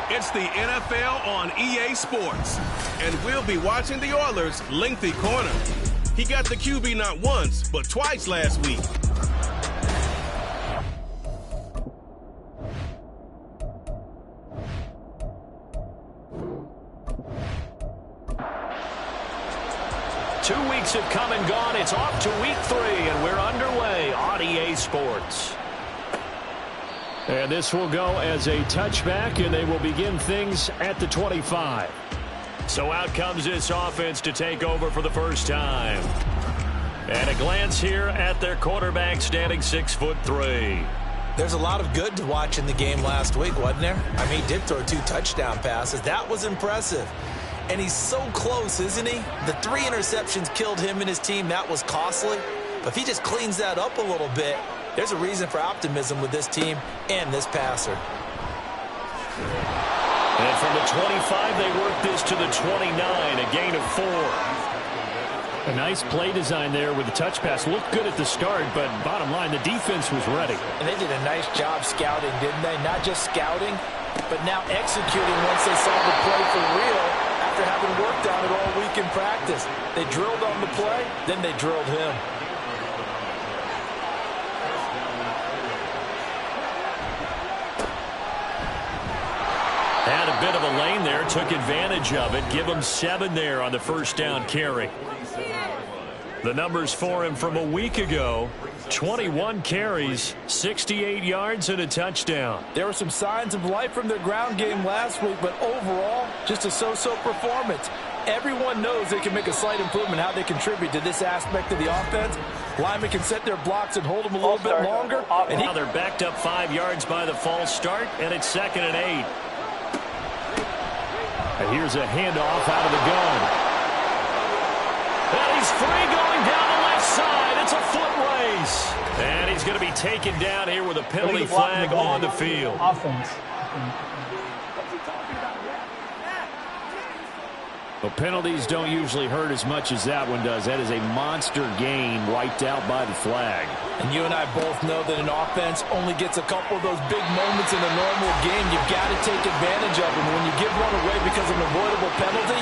It's the NFL on EA Sports, and we'll be watching the Oilers' lengthy corner. He got the QB not once, but twice last week. Two weeks have come and gone. It's off to week 3, and we're underway on EA Sports. And this will go as a touchback, and they will begin things at the 25. So out comes this offense to take over for the first time. And a glance here at their quarterback, standing 6'3". There's a lot of good to watch in the game last week, wasn't there? I mean, he did throw 2 touchdown passes. That was impressive. And he's so close, isn't he? The 3 interceptions killed him and his team. That was costly. But if he just cleans that up a little bit, there's a reason for optimism with this team and this passer. And from the 25, they work this to the 29, a gain of 4. A nice play design there with the touch pass. Looked good at the start, but bottom line, the defense was ready. And they did a nice job scouting, didn't they? Not just scouting, but now executing once they saw the play for real after having worked on it all week in practice. They drilled on the play, then they drilled him. Had a bit of a lane there, took advantage of it. Give him 7 there on the first down carry. The numbers for him from a week ago: 21 carries, 68 yards, and a touchdown. There were some signs of life from their ground game last week, but overall, just a so-so performance. Everyone knows they can make a slight improvement how they contribute to this aspect of the offense. Linemen can set their blocks and hold them a little bit longer. And now they're backed up 5 yards by the false start, and it's 2nd and 8. And here's a handoff out of the gun. And he's free going down the left side. It's a foot race. And he's going to be taken down here with a penalty flag on the field. Offense. Well, penalties don't usually hurt as much as that one does. That is a monster gain wiped out by the flag. And you and I both know that an offense only gets a couple of those big moments in a normal game. You've got to take advantage of them. When you give one away because of an avoidable penalty,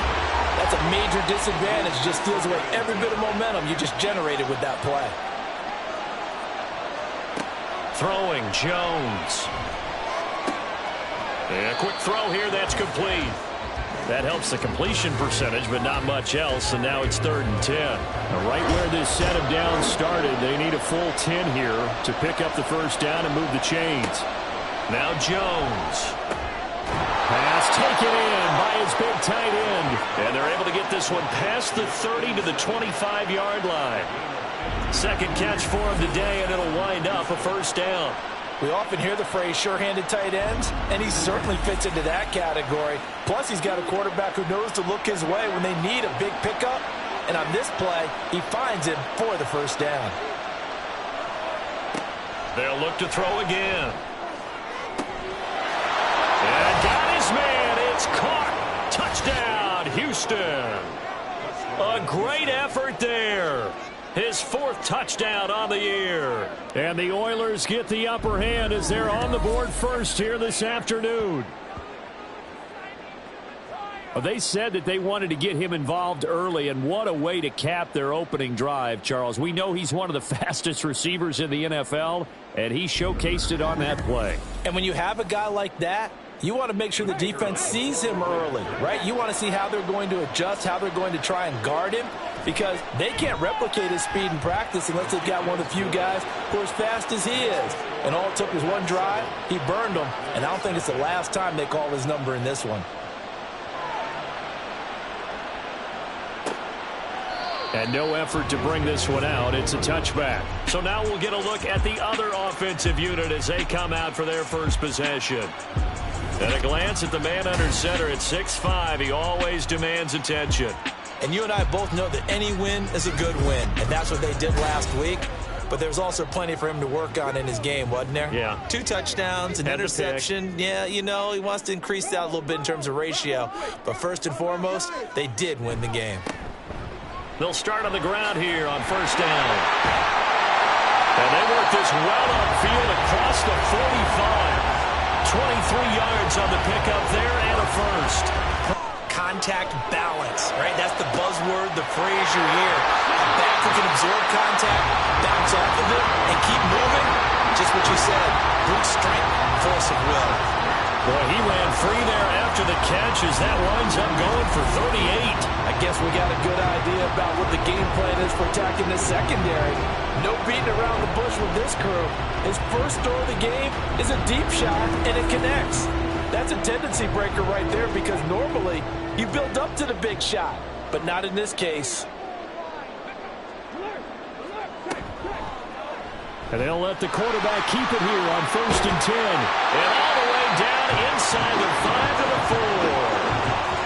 that's a major disadvantage. Just steals away every bit of momentum you just generated with that play. Throwing, Jones. And a quick throw here, that's complete. That helps the completion percentage, but not much else, and now it's 3rd and 10. Now right where this set of downs started, they need a full 10 here to pick up the first down and move the chains. Now Jones. Pass taken in by his big tight end. And they're able to get this one past the 30 to the 25-yard line. Second catch for him today, and it'll wind up a first down. We often hear the phrase sure-handed tight ends, and he certainly fits into that category. Plus, he's got a quarterback who knows to look his way when they need a big pickup. And on this play, he finds him for the first down. They'll look to throw again. And got his man. It's caught. Touchdown, Houston. A great effort there. His 4th touchdown on the year. And the Oilers get the upper hand as they're on the board first here this afternoon. Well, they said that they wanted to get him involved early, and what a way to cap their opening drive, Charles. We know he's one of the fastest receivers in the NFL, and he showcased it on that play. And when you have a guy like that, you want to make sure the defense sees him early, right? You want to see how they're going to adjust, how they're going to try and guard him, because they can't replicate his speed in practice unless they've got one of the few guys who are as fast as he is. And all it took was one drive. He burned them, and I don't think it's the last time they call his number in this one. And no effort to bring this one out. It's a touchback. So now we'll get a look at the other offensive unit as they come out for their first possession. And a glance at the man under center at 6'5". He always demands attention. And you and I both know that any win is a good win, and that's what they did last week. But there's also plenty for him to work on in his game, wasn't there? Yeah. 2 touchdowns, an interception. Yeah, you know, he wants to increase that a little bit in terms of ratio. But first and foremost, they did win the game. They'll start on the ground here on first down. And they work this well upfield across the 45. 23 yards on the pickup there and a first. Contact balance, right? That's the buzzword, the phrase you hear. A back who can absorb contact, bounce off of it, and keep moving. Just what you said. Brute strength, force of will. Boy, he ran free there after the catch as that winds up going for 38. I guess we got a good idea about what the game plan is for attacking this secondary. No beating around the bush with this crew. His first throw of the game is a deep shot, and it connects. That's a tendency breaker right there because normally you build up to the big shot, but not in this case. And they'll let the quarterback keep it here on first and 10. And all the way down inside the 5 to the 4.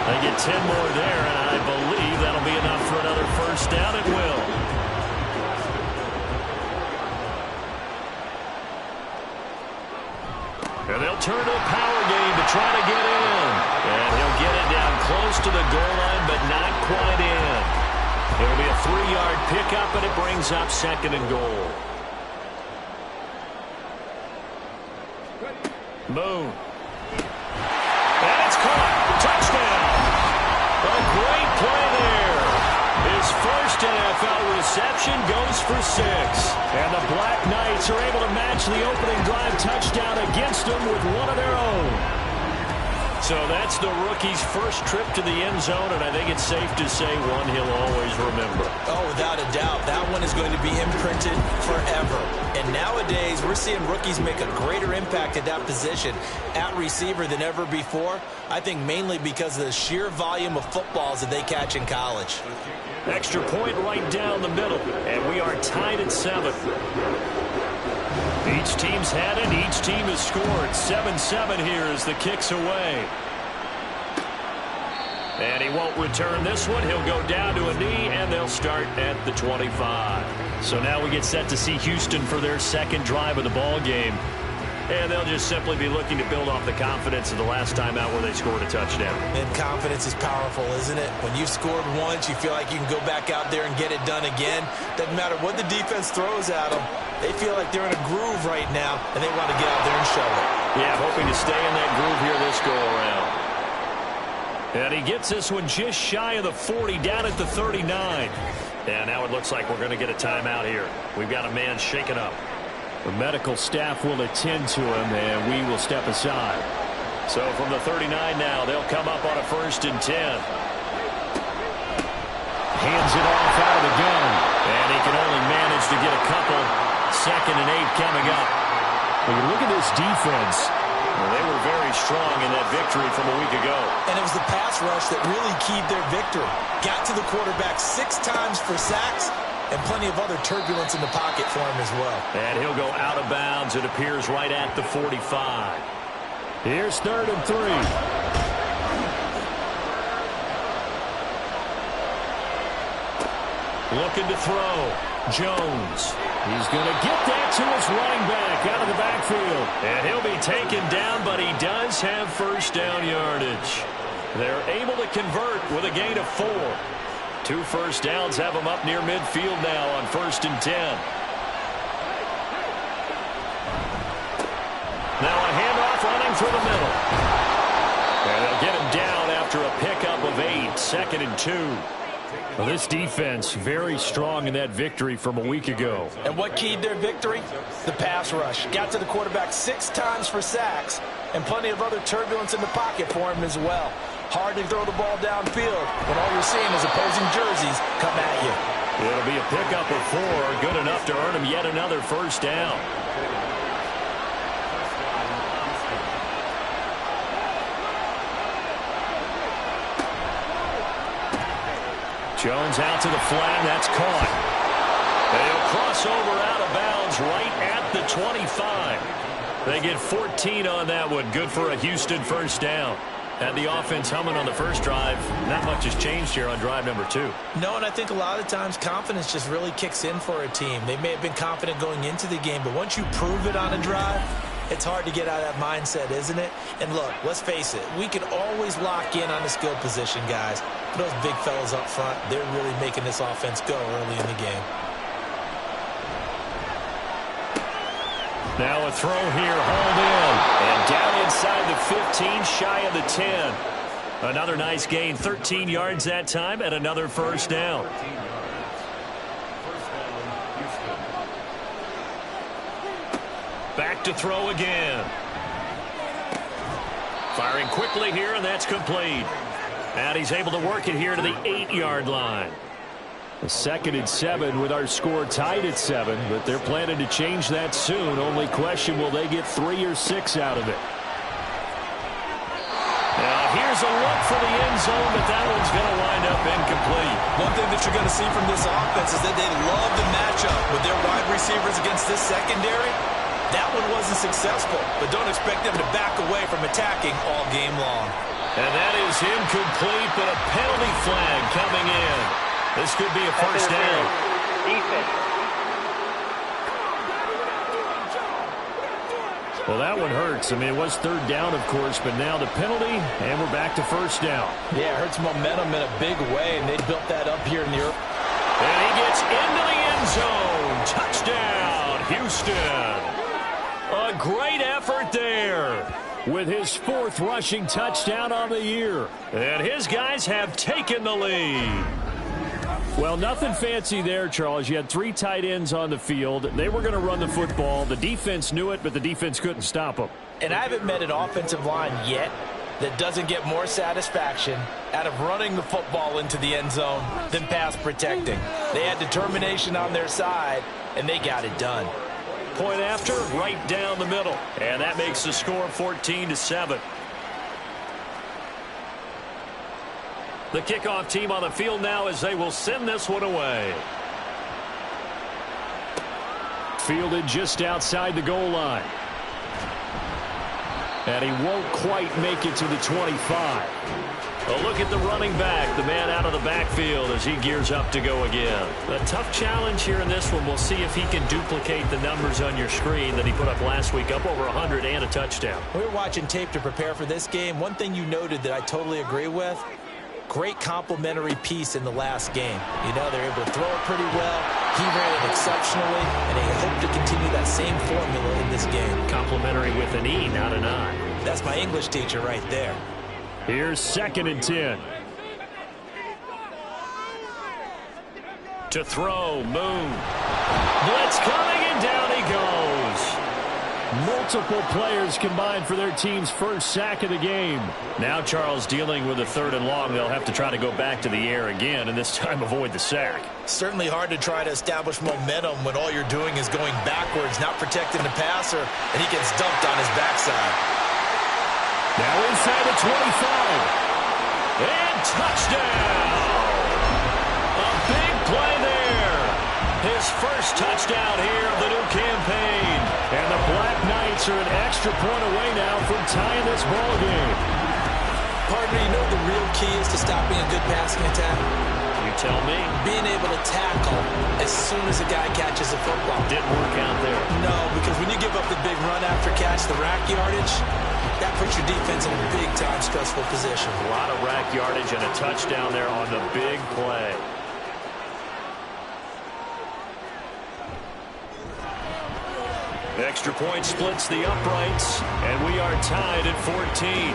They get 10 more there, and I believe that'll be enough for another first down. It will. And they'll turn to a power game to try to get in. And he'll get it down close to the goal line, but not quite in. It'll be a 3-yard pickup, and it brings up second and goal. Moon. And it's caught. Touchdown. A great play there. His first NFL reception goes for 6. And the Black Knights are able to match the opening drive touchdown against them with one of their own. So that's the rookie's first trip to the end zone, and I think it's safe to say one he'll always remember. Oh, without a doubt. That one is going to be imprinted forever. And nowadays, we're seeing rookies make a greater impact at that position at receiver than ever before. I think mainly because of the sheer volume of footballs that they catch in college. Extra point right down the middle, and we are tied at 7. Each team's had it. Each team has scored. 7-7 here as the kick's away. And he won't return this one. He'll go down to a knee, and they'll start at the 25. So now we get set to see Houston for their second drive of the ball game. And they'll just simply be looking to build off the confidence of the last time out where they scored a touchdown. And confidence is powerful, isn't it? When you've scored once, you feel like you can go back out there and get it done again. Doesn't matter what the defense throws at them. They feel like they're in a groove right now, and they want to get out there and show it. Yeah, hoping to stay in that groove here this go-around. And he gets this one just shy of the 40, down at the 39. And now it looks like we're going to get a timeout here. We've got a man shaken up. The medical staff will attend to him, and we will step aside. So from the 39 now, they'll come up on a first and 10. Hands it off out of the gun. And he can only manage to get a couple. Second and 8 coming up. When you look at this defense, well, they were very strong in that victory from a week ago. And it was the pass rush that really keyed their victory. Got to the quarterback 6 times for sacks. And plenty of other turbulence in the pocket for him as well. And he'll go out of bounds. It appears right at the 45. Here's 3rd and 3. Looking to throw. Jones. He's going to get that to his running back out of the backfield. And he'll be taken down, but he does have first down yardage. They're able to convert with a gain of 4. 2 first downs have them up near midfield now on first and 10. Now a handoff running through the middle. And they'll get him down after a pickup of 8. 2nd and 2. Well, this defense very strong in that victory from a week ago. And what keyed their victory? The pass rush. Got to the quarterback 6 times for sacks. And plenty of other turbulence in the pocket for him as well. Hard to throw the ball downfield when all you're seeing is opposing jerseys come at you. It'll be a pickup of 4, good enough to earn him yet another first down. Jones out to the flat, that's caught. They'll cross over out of bounds right at the 25. They get 14 on that one, good for a Houston first down. Had the offense humming on the first drive. Not much has changed here on drive number 2. No, and I think a lot of times confidence just really kicks in for a team. They may have been confident going into the game, but once you prove it on a drive, it's hard to get out of that mindset, isn't it? And look, let's face it, we can always lock in on the skill position, guys. But those big fellas up front, they're really making this offense go early in the game. Now a throw here, hauled in. And down inside the 15, shy of the 10. Another nice gain, 13 yards that time, and another first down. Back to throw again. Firing quickly here, and that's complete. And he's able to work it here to the 8-yard line. A 2nd and 7 with our score tied at 7, but they're planning to change that soon. Only question, will they get 3 or 6 out of it? Now here's a look for the end zone, but that one's going to wind up incomplete. One thing that you're going to see from this offense is that they love the matchup with their wide receivers against this secondary. That one wasn't successful, but don't expect them to back away from attacking all game long. And that is incomplete, but a penalty flag coming in. This could be a first down. Well, that one hurts. I mean, it was 3rd down, of course, but now the penalty, and we're back to first down. Yeah, it hurts momentum in a big way, and they built that up here in Europe. And he gets into the end zone. Touchdown, Houston. A great effort there. With his 4th rushing touchdown on the year. And his guys have taken the lead. Well, nothing fancy there, Charles. You had 3 tight ends on the field. They were going to run the football. The defense knew it, but the defense couldn't stop them. And I haven't met an offensive line yet that doesn't get more satisfaction out of running the football into the end zone than pass protecting. They had determination on their side, and they got it done. Point after, right down the middle. And that makes the score 14-7. The kickoff team on the field now as they will send this one away. Fielded just outside the goal line. And he won't quite make it to the 25. A look at the running back, the man out of the backfield as he gears up to go again. A tough challenge here in this one. We'll see if he can duplicate the numbers on your screen that he put up last week, up over 100 and a touchdown. We were watching tape to prepare for this game. One thing you noted that I totally agree with, great complementary piece in the last game. You know, they're able to throw it pretty well. He ran it exceptionally, and they hope to continue that same formula in this game. Complementary with an E, not an I. That's my English teacher right there. Here's 2nd and 10. To throw, Moon. Blitz coming, and down he goes. Multiple players combined for their team's first sack of the game. Now Charles dealing with a 3rd and long. They'll have to try to go back to the air again, and this time avoid the sack. Certainly hard to try to establish momentum when all you're doing is going backwards, not protecting the passer, and he gets dumped on his backside. Now inside the 25. And touchdown! A big play there. His first touchdown here of the new campaign. And the Black Knights are an extra point away now from tying this ball game. Partner, you know the real key is to stopping a good passing attack? You tell me. Being able to tackle as soon as a guy catches the football. Didn't work out there. No, because when you give up the big run after catch, the rack yardage, that puts your defense in a big-time stressful position. A lot of rack yardage and a touchdown there on the big play. Extra point splits the uprights, and we are tied at 14.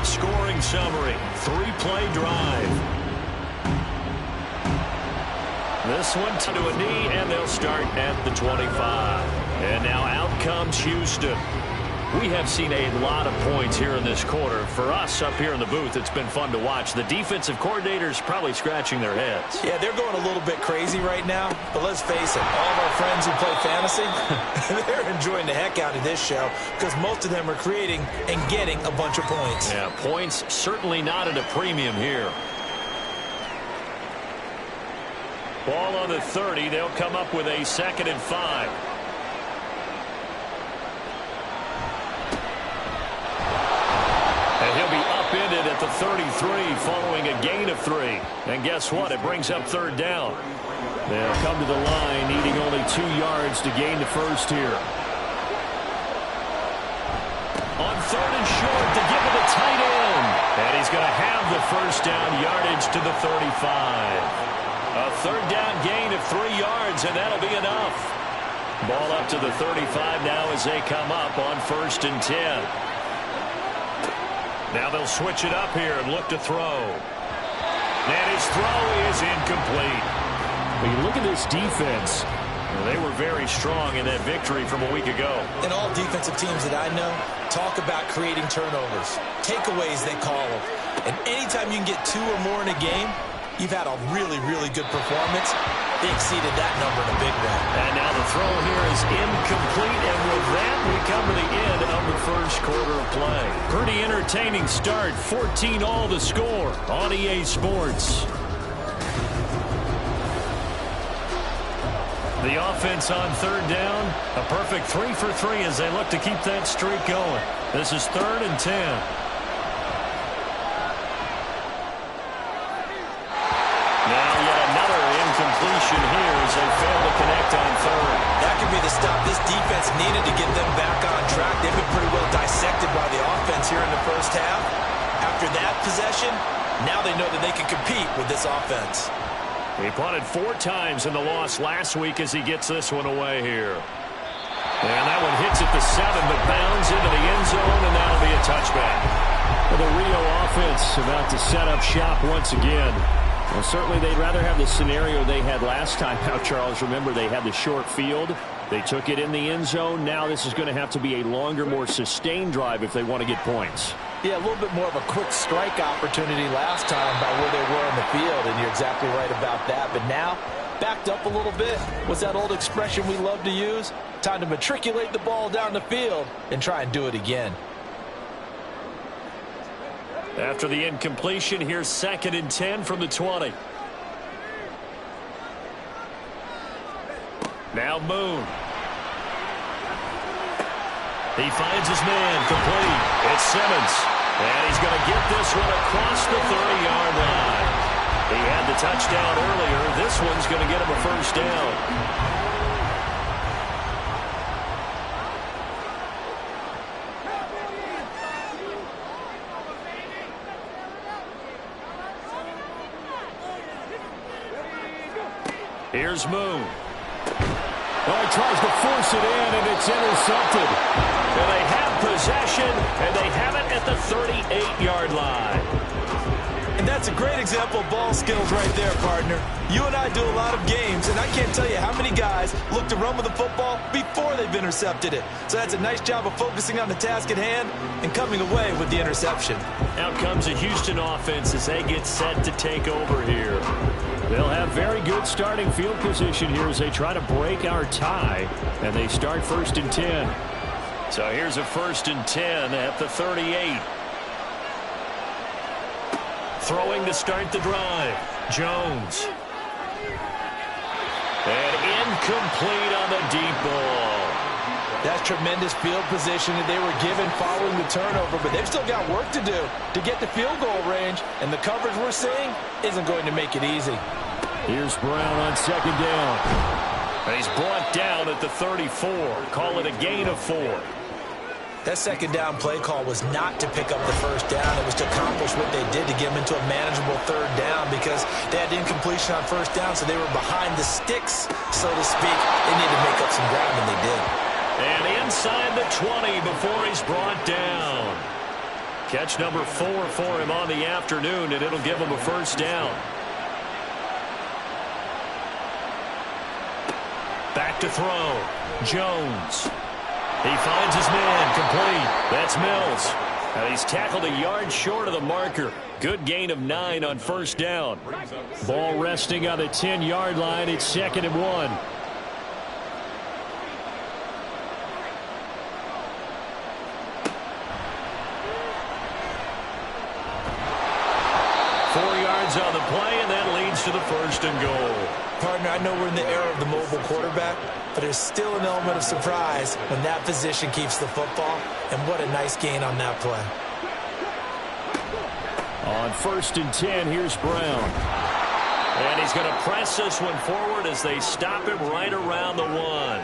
Scoring summary, 3-play drive. This one to a knee, and they'll start at the 25. And now out comes Houston. We have seen a lot of points here in this quarter. For us up here in the booth, it's been fun to watch. The defensive coordinators probably scratching their heads. Yeah, they're going a little bit crazy right now. But let's face it, all of our friends who play fantasy, they're enjoying the heck out of this show because most of them are creating and getting a bunch of points. Yeah, points certainly not at a premium here. Ball on the 30. They'll come up with a 2nd and 5. at the 33 following a gain of 3. And guess what? It brings up third down. They'll come to the line needing only 2 yards to gain the first here. On third and short to give it a tight end. And he's going to have the first down yardage to the 35. A third down gain of 3 yards, and that'll be enough. Ball up to the 35 now as they come up on 1st and 10. Now they'll switch it up here and look to throw. And his throw is incomplete. When you look at this defense, they were very strong in that victory from a week ago. And all defensive teams that I know talk about creating turnovers. Takeaways, they call them. And anytime you can get 2 or more in a game, you've had a really, really good performance. They exceeded that number in a big way. And now the throw here is incomplete. And with that, we come to the end of the first quarter of play. Pretty entertaining start. 14 all the score on EA Sports. The offense on third down, a perfect 3 for 3 as they look to keep that streak going. This is 3rd and 10. Now yet another incompletion here as they fail to connect on third. That could be the stop this defense needed to get them back on track. They've been pretty well dissected by the offense here in the first half. After that possession, now they know that they can compete with this offense. He punted 4 times in the loss last week as he gets this one away here. And that one hits at the 7, but bounds into the end zone, and that'll be a touchback. Well, the Rio offense about to set up shop once again. Well, certainly they'd rather have the scenario they had last time out, Charles. Remember, they had the short field. They took it in the end zone. Now this is going to have to be a longer, more sustained drive if they want to get points. Yeah, a little bit more of a quick strike opportunity last time by where they were in the field, and you're exactly right about that. But now, backed up a little bit. What's that old expression we love to use? Time to matriculate the ball down the field and try and do it again. After the incompletion, here's 2nd and 10 from the 20. Now Moon. He finds his man, complete. It's Simmons. And he's going to get this one across the 30-yard line. He had the touchdown earlier. This one's going to get him a first down. Here's Moon. Well, he tries to force it in, and it's intercepted. And they have possession, and they have it at the 38-yard line. And that's a great example of ball skills right there, partner. You and I do a lot of games, and I can't tell you how many guys look to run with the football before they've intercepted it. So that's a nice job of focusing on the task at hand and coming away with the interception. Out comes a Houston offense as they get set to take over here. They'll have very good starting field position here as they try to break our tie, and they start 1st and 10. So here's a 1st and 10 at the 38. Throwing to start the drive. Jones. And incomplete on the deep ball. That's tremendous field position that they were given following the turnover, but they've still got work to do to get the field goal range, and the coverage we're seeing isn't going to make it easy. Here's Brown on 2nd down. And he's brought down at the 34. Call it a gain of 4. That 2nd down play call was not to pick up the first down. It was to accomplish what they did to get them into a manageable 3rd down because they had incompletion on 1st down, so they were behind the sticks, so to speak. They needed to make up some ground, and they did. And inside the 20 before he's brought down. Catch number 4 for him on the afternoon, and it'll give him a first down. Back to throw. Jones. He finds his man, complete. That's Mills. And he's tackled a yard short of the marker. Good gain of 9 on 1st down. Ball resting on the 10-yard line. It's 2nd and 1. On the play, and that leads to the 1st and goal. Partner, I know we're in the era of the mobile quarterback, but there's still an element of surprise when that position keeps the football, and what a nice gain on that play. On 1st and 10, here's Brown. And he's going to press this one forward as they stop him right around the 1.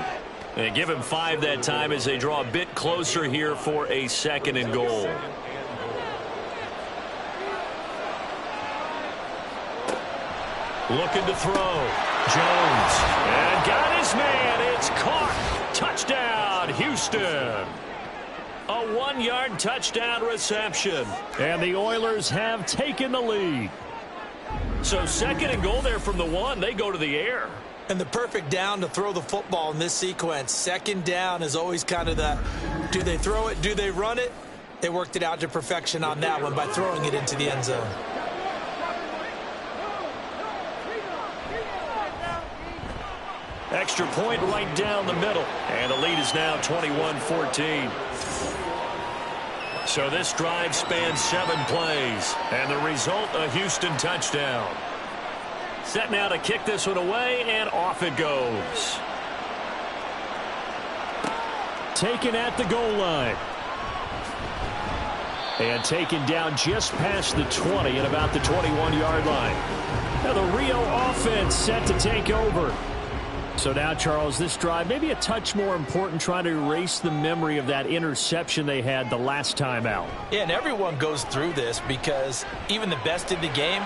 And give him 5 that time as they draw a bit closer here for a 2nd and goal. Looking to throw. Jones. And got his man. It's caught. Touchdown, Houston. A 1-yard touchdown reception. And the Oilers have taken the lead. So 2nd and goal there from the 1. They go to the air. And the perfect down to throw the football in this sequence. 2nd down is always kind of the, do they throw it, do they run it? They worked it out to perfection on that one by throwing it into the end zone. Extra point right down the middle. And the lead is now 21-14. So this drive spans 7 plays. And the result, a Houston touchdown. Set now to kick this one away, and off it goes. Taken at the goal line. And taken down just past the 20 at about the 21-yard line. Now the Rio offense set to take over. So now, Charles, this drive maybe a touch more important, trying to erase the memory of that interception they had the last time out. Yeah, and everyone goes through this because even the best in the game,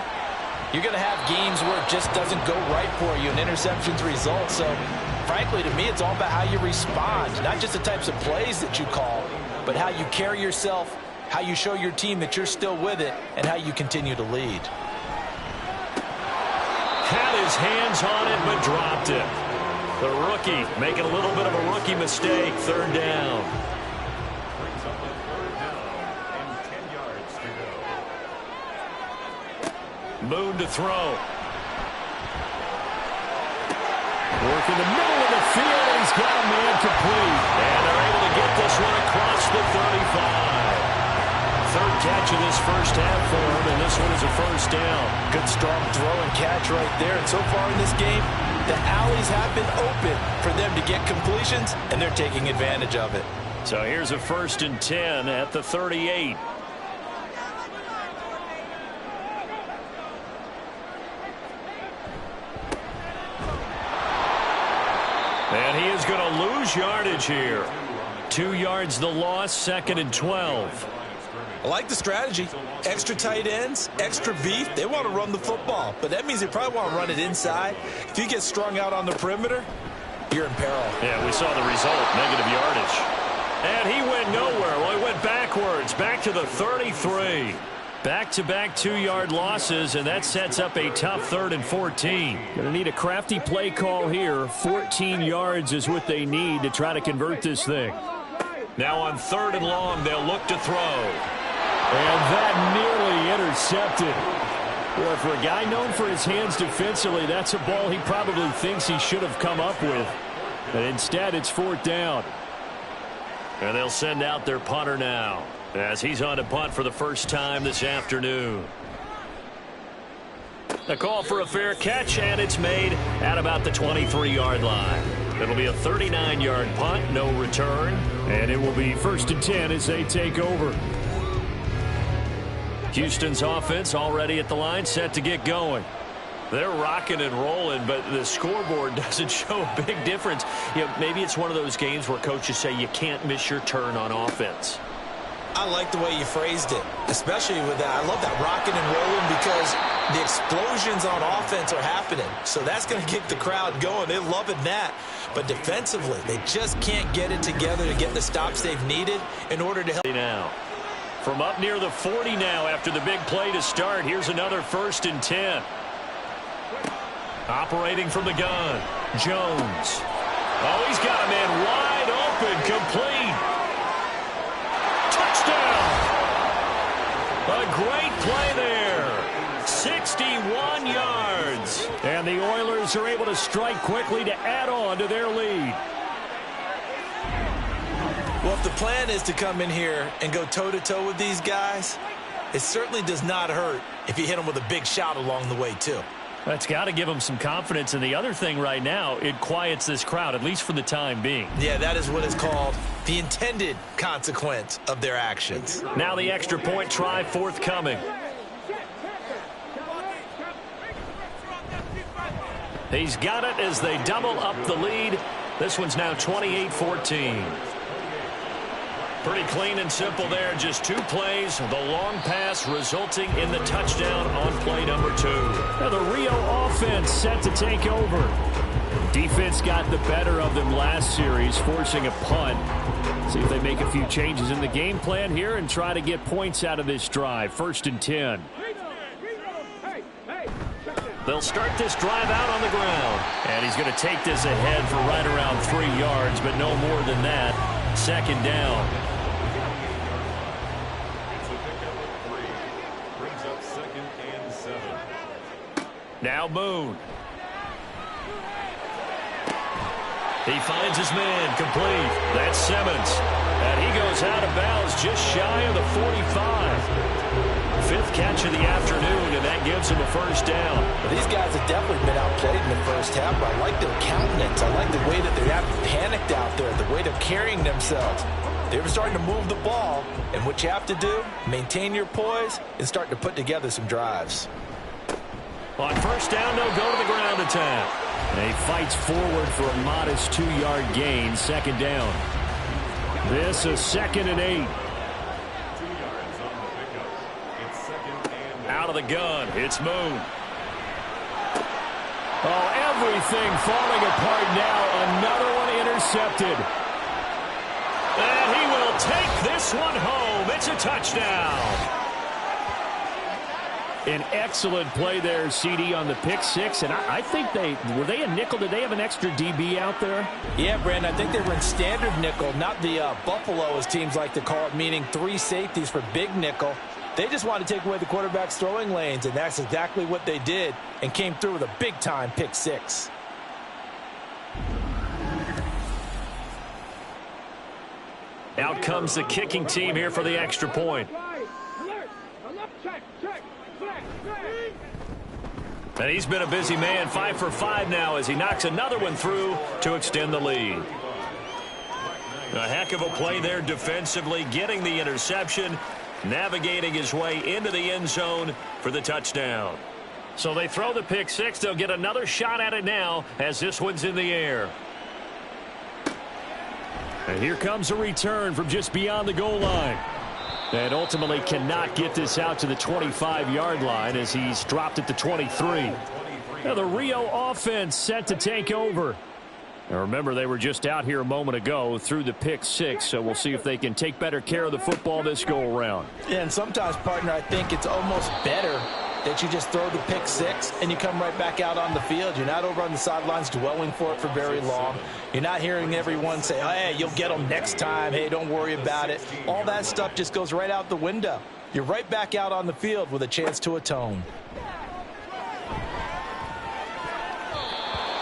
you're going to have games where it just doesn't go right for you, and interceptions result. So, frankly, to me, it's all about how you respond, not just the types of plays that you call, but how you carry yourself, how you show your team that you're still with it, and how you continue to lead. Had his hands on it, but dropped it. The rookie making a little bit of a rookie mistake. 3rd down. Moon to throw. Work in the middle of the field, and he's got a man complete. And they're able to get this one across the 35. 3rd catch of this first half for him, and this one is a 1st down. Good strong throw and catch right there. And so far in this game, the alleys have been open for them to get completions, and they're taking advantage of it. So here's a 1st and 10 at the 38. And he is going to lose yardage here. 2 yards the loss, 2nd and 12. I like the strategy. Extra tight ends, extra beef. They want to run the football, but that means they probably want to run it inside. If you get strung out on the perimeter, you're in peril. Yeah, we saw the result, negative yardage. And he went nowhere. Well, he went backwards, back to the 33. Back-to-back 2-yard losses, and that sets up a tough 3rd and 14. Going to need a crafty play call here. 14 yards is what they need to try to convert this thing. Now on 3rd and long, they'll look to throw. And that nearly intercepted. Well, for a guy known for his hands defensively, that's a ball he probably thinks he should have come up with. But instead, it's 4th down. And they'll send out their punter now, as he's on to punt for the first time this afternoon. A call for a fair catch, and it's made at about the 23-yard line. It'll be a 39-yard punt, no return. And it will be 1st and 10 as they take over. Houston's offense already at the line, set to get going. They're rocking and rolling, but the scoreboard doesn't show a big difference. You know, maybe it's one of those games where coaches say you can't miss your turn on offense. I like the way you phrased it, especially with that. I love that rocking and rolling because the explosions on offense are happening. So that's going to get the crowd going. They're loving that. But defensively, they just can't get it together to get the stops they've needed in order to help. Now, from up near the 40 now after the big play to start, here's another 1st and 10. Operating from the gun, Jones. Oh, he's got a man wide open, complete. Touchdown! A great play there. 61 yards. And the Oilers are able to strike quickly to add on to their lead. Well, if the plan is to come in here and go toe-to-toe with these guys, it certainly does not hurt if you hit them with a big shot along the way, too. That's got to give them some confidence. And the other thing right now, it quiets this crowd, at least for the time being. Yeah, that is what is called the intended consequence of their actions. Now the extra point try forthcoming. He's got it as they double up the lead. This one's now 28-14. Pretty clean and simple there. Just 2 plays. The long pass resulting in the touchdown on play number 2. Now the Rio offense set to take over. Defense got the better of them last series, forcing a punt. See if they make a few changes in the game plan here and try to get points out of this drive. 1st and 10. They'll start this drive out on the ground. And he's going to take this ahead for right around 3 yards, but no more than that. 2nd down. Now Boone. He finds his man complete. That's Simmons. And he goes out of bounds just shy of the 45. 5th catch of the afternoon, and that gives him a 1st down. Well, these guys have definitely been outplayed in the first half, but I like their countenance. I like the way that they're not panicked out there, the way they're carrying themselves. They were starting to move the ball, and what you have to do, maintain your poise and start to put together some drives. On 1st down, they'll go to the ground attack. And he fights forward for a modest 2-yard gain. 2nd down. This is 2nd and 8. Out of the gun, it's Moon. Oh, everything falling apart now. Another one intercepted. And he will take this one home. It's a touchdown. An excellent play there, CD, on the pick 6. And I think were they a nickel? Did they have an extra DB out there? Yeah, Brandon, I think they were in standard nickel, not the Buffalo, as teams like to call it, meaning 3 safeties for big nickel. They just wanted to take away the quarterback's throwing lanes, and that's exactly what they did and came through with a big-time pick 6. Out comes the kicking team here for the extra point. And he's been a busy man, 5 for 5 now as he knocks another one through to extend the lead. A heck of a play there defensively, getting the interception, navigating his way into the end zone for the touchdown. So they throw the pick 6. They'll get another shot at it now as this one's in the air. And here comes a return from just beyond the goal line. And ultimately cannot get this out to the 25-yard line as he's dropped it to 23. Now the Rio offense set to take over. Now remember, they were just out here a moment ago through the pick 6, so we'll see if they can take better care of the football this go-around. Yeah, and sometimes, partner, I think it's almost better that you just throw the pick 6 and you come right back out on the field. You're not over on the sidelines dwelling for it for very long. You're not hearing everyone say, hey, you'll get them next time. Hey, don't worry about it. All that stuff just goes right out the window. You're right back out on the field with a chance to atone.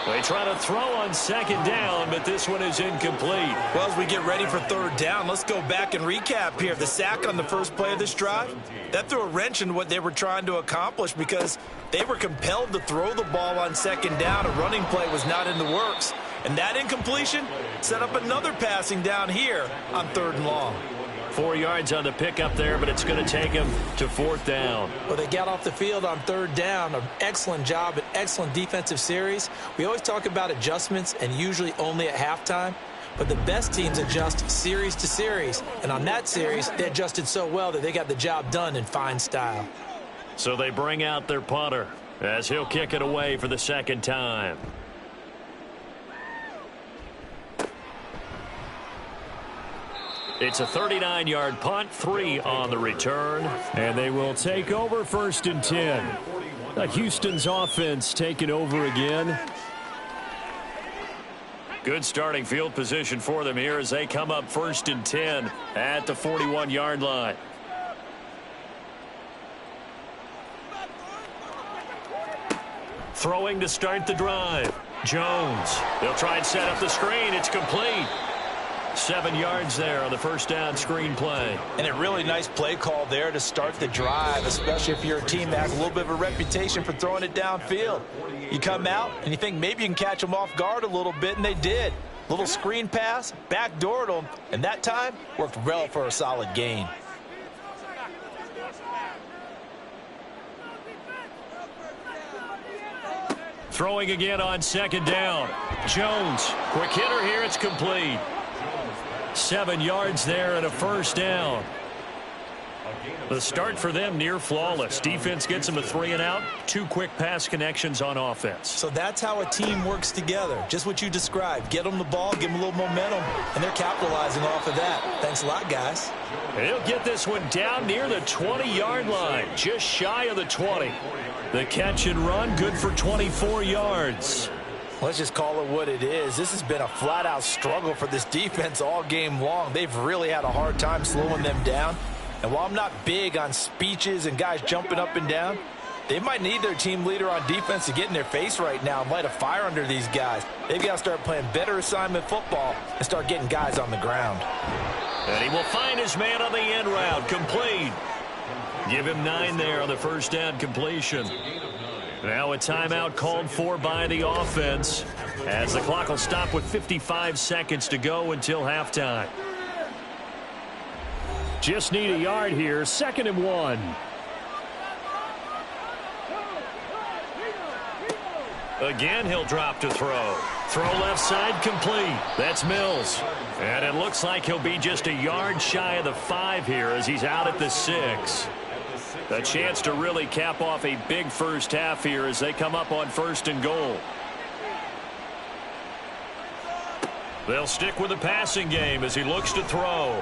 They try to throw on 2nd down, but this one is incomplete. Well, as we get ready for 3rd down, let's go back and recap here. The sack on the first play of this drive, that threw a wrench in what they were trying to accomplish because they were compelled to throw the ball on 2nd down. A running play was not in the works. And that incompletion set up another passing down here on 3rd and long. 4 yards on the pickup there, but it's going to take him to 4th down. Well, they got off the field on 3rd down. An excellent job, an excellent defensive series. We always talk about adjustments and usually only at halftime. But the best teams adjust series to series. And on that series, they adjusted so well that they got the job done in fine style. So they bring out their punter as he'll kick it away for the 2nd time. It's a 39-yard punt, 3 on the return. And they will take over 1st and 10. Houston's offense taking over again. Good starting field position for them here as they come up 1st and 10 at the 41-yard line. Throwing to start the drive. Jones. They'll try and set up the screen. It's complete. 7 yards there on the 1st down screen play. And a really nice play call there to start the drive, especially if you're a team that has a little bit of a reputation for throwing it downfield. You come out and you think maybe you can catch them off guard a little bit, and they did. Little screen pass, backdoored them, and that time worked well for a solid gain. Throwing again on second down. Jones, quick hitter here. It's complete. 7 yards there and a first down. The start for them near flawless. Defense gets them a 3 and out. 2 quick pass connections on offense. So that's how a team works together. Just what you described. Get them the ball, give them a little momentum, and they're capitalizing off of that. Thanks a lot, guys. He'll get this one down near the 20-yard line, just shy of the 20. The catch and run, good for 24 yards. Let's just call it what it is. This has been a flat-out struggle for this defense all game long. They've really had a hard time slowing them down. And while I'm not big on speeches and guys jumping up and down, they might need their team leader on defense to get in their face right now and light a fire under these guys. They've got to start playing better assignment football and start getting guys on the ground. And he will find his man on the end route. Complete. Give him 9 there on the first down completion. Now a timeout called for by the offense as the clock will stop with 55 seconds to go until halftime. Just need a yard here. 2nd and 1. Again, he'll drop to throw. Throw left side complete. That's Mills. And it looks like he'll be just a yard shy of the 5 here as he's out at the 6. A chance to really cap off a big first half here as they come up on 1st and goal. They'll stick with the passing game as he looks to throw.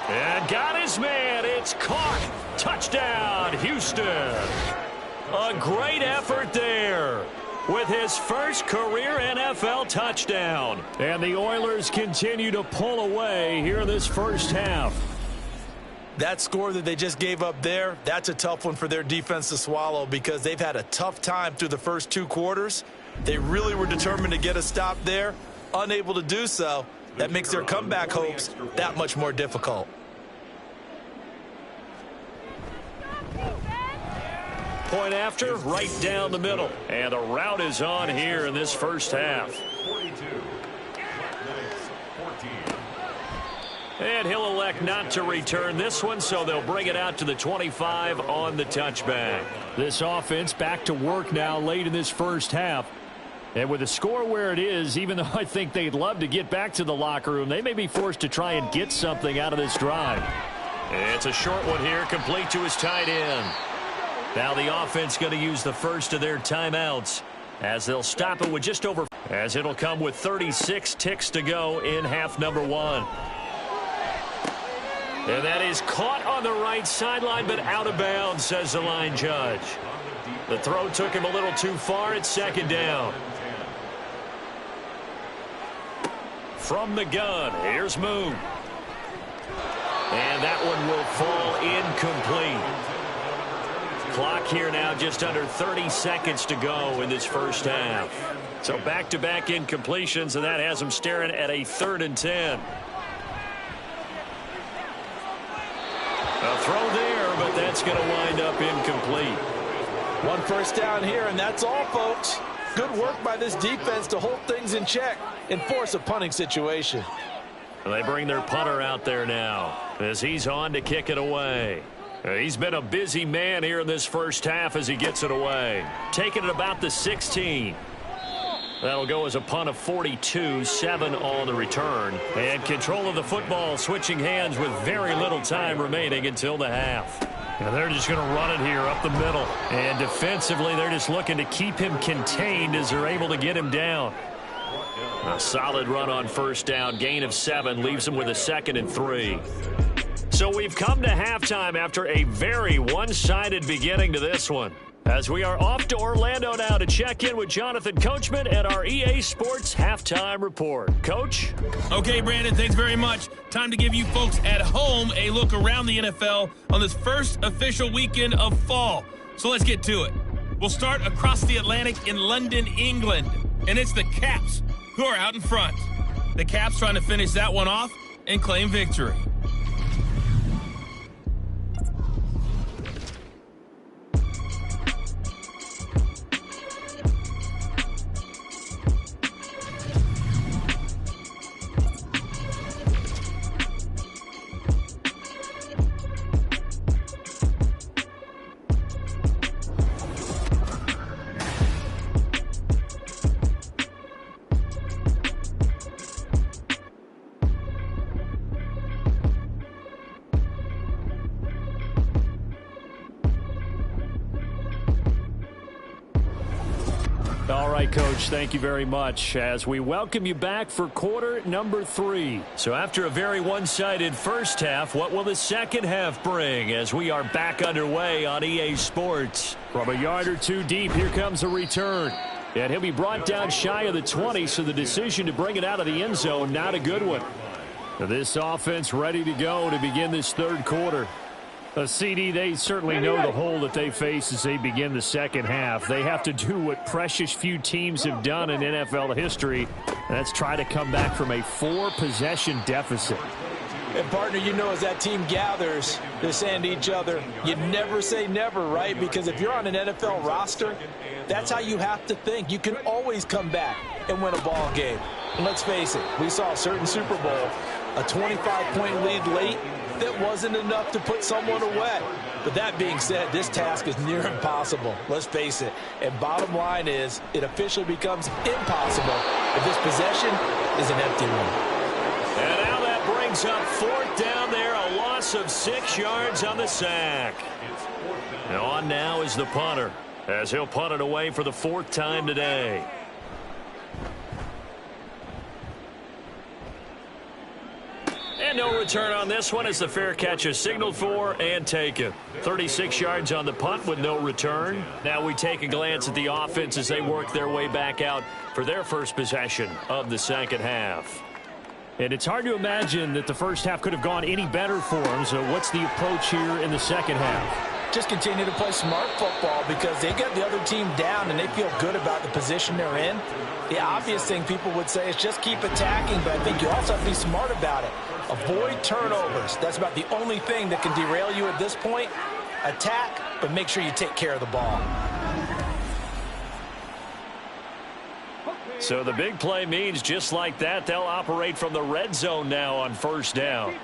And got his man. It's caught. Touchdown, Houston. A great effort there with his first career NFL touchdown. And the Oilers continue to pull away here in this first half. That score that they just gave up there, that's a tough one for their defense to swallow because they've had a tough time through the first 2 quarters. They really were determined to get a stop there, unable to do so. That makes their comeback hopes that much more difficult. Point after, right down the middle. And the route is on here in this first half. And he'll elect not to return this one, so they'll bring it out to the 25 on the touchback. This offense back to work now late in this first half. And with the score where it is, even though I think they'd love to get back to the locker room, they may be forced to try and get something out of this drive. It's a short one here, complete to his tight end. Now the offense going to use the first of their timeouts as they'll stop it with just over, as it'll come with 36 ticks to go in half number 1. And that is caught on the right sideline, but out of bounds, says the line judge. The throw took him a little too far. It's 2nd down. From the gun, here's Moon. And that one will fall incomplete. Clock here now just under 30 seconds to go in this first half. So back-to-back incompletions, and that has them staring at a 3rd and 10. A throw there, but that's going to wind up incomplete. 1 first down here, and that's all, folks. Good work by this defense to hold things in check and force a punting situation. They bring their punter out there now as he's on to kick it away. He's been a busy man here in this first half as he gets it away. Taking it about the 16. That'll go as a punt of 42, 7 on the return. And control of the football switching hands with very little time remaining until the half. And they're just going to run it here up the middle. And defensively, they're just looking to keep him contained as they're able to get him down. A solid run on first down. Gain of 7 leaves him with a 2nd and 3. So we've come to halftime after a very one-sided beginning to this one. As we are off to Orlando now to check in with Jonathan Coachman at our EA Sports Halftime Report. Coach? Okay, Brandon, thanks very much. Time to give you folks at home a look around the NFL on this first official weekend of fall. So let's get to it. We'll start across the Atlantic in London, England. And it's the Caps who are out in front. The Caps trying to finish that one off and claim victory. right, Coach, thank you very much as we welcome you back for quarter number 3. So after a very one-sided first half, what will the second half bring as we are back underway on EA Sports? From a yard or two deep, here comes a return. And he'll be brought down shy of the 20, so the decision to bring it out of the end zone, not a good one. This offense ready to go to begin this third quarter. CD, they certainly know the hole that they face as they begin the second half. They have to do what precious few teams have done in NFL history, and that's try to come back from a 4-possession deficit. And, partner, you know, as that team gathers, they're saying to each other, you never say never, right? Because if you're on an NFL roster, that's how you have to think. You can always come back and win a ball game. And let's face it, we saw a certain Super Bowl, a 25-point lead late, that wasn't enough to put someone away. But that being said, this task is near impossible. Let's face it. And bottom line is, it officially becomes impossible if this possession is an empty one. And now that brings up 4th down there, a loss of 6 yards on the sack. And on now is the punter, as he'll punt it away for the 4th time today. And no return on this one as the fair catch is signaled for and taken. 36 yards on the punt with no return. Now we take a glance at the offense as they work their way back out for their first possession of the second half. And it's hard to imagine that the first half could have gone any better for them. So what's the approach here in the second half? Just continue to play smart football because they got the other team down and they feel good about the position they're in. The obvious thing people would say is just keep attacking, but I think you also have to be smart about it. Avoid turnovers. That's about the only thing that can derail you at this point. Attack, but make sure you take care of the ball. So the big play means just like that, they'll operate from the red zone now on first down.